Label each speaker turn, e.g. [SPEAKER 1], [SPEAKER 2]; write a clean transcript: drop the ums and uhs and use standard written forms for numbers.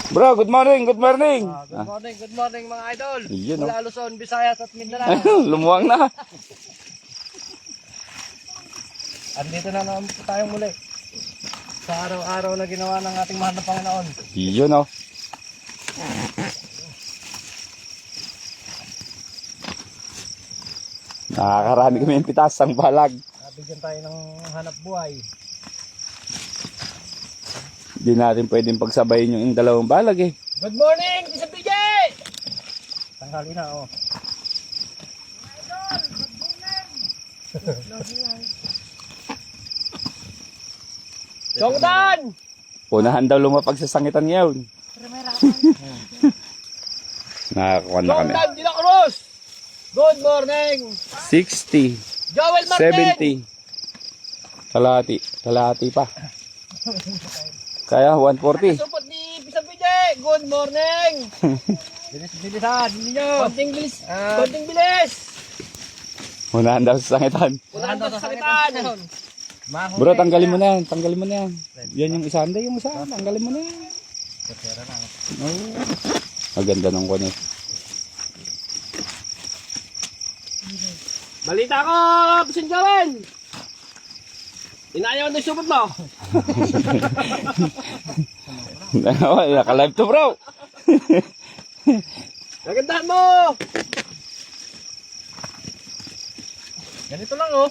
[SPEAKER 1] Bro, good morning, good morning.
[SPEAKER 2] Good morning mga idol.
[SPEAKER 1] Yun,
[SPEAKER 2] Mula Luzon, Visayas at Mindanao.
[SPEAKER 1] Lumuwang na.
[SPEAKER 2] Andito na naman po tayong muli. Sa araw-araw na ginawa ng ating mahal na Panginoon.
[SPEAKER 1] Yun oh. Nakakarami kami yung pitasang balag.
[SPEAKER 2] Nabigyan tayo ng hanap buhay.
[SPEAKER 1] Hindi natin pwedeng pagsabayin yung dalawang balag eh.
[SPEAKER 2] Good morning, Tisa PJ! Tanghali na, oh. Chongdan!
[SPEAKER 1] Unahan daw lumapag sa sangitan ngayon. Nakakuha na kami.
[SPEAKER 2] Chongdan de la Cruz! Good morning!
[SPEAKER 1] 60,
[SPEAKER 2] Joel Martin!
[SPEAKER 1] 70. Kalahati pa. Kaya 140.
[SPEAKER 2] Supot ni Tisa PJ! Good morning! Bilis-bilisan ninyo! Konting bilis! Konting bilis!
[SPEAKER 1] Unahan daw sa sangitan.
[SPEAKER 2] Unahan daw sa sakitan!
[SPEAKER 1] Bro, tanggalin mo na yan. Tanggalin mo na yan. Yan yung isa. Hindi yung isa. Tanggalin mo na yan. Oh. Maganda ng kunin.
[SPEAKER 2] Balita ko, Pisan Joel! Inayaw na yung supot mo!
[SPEAKER 1] Naka-live to bro.
[SPEAKER 2] Nagandahan mo! Ganito lang oh!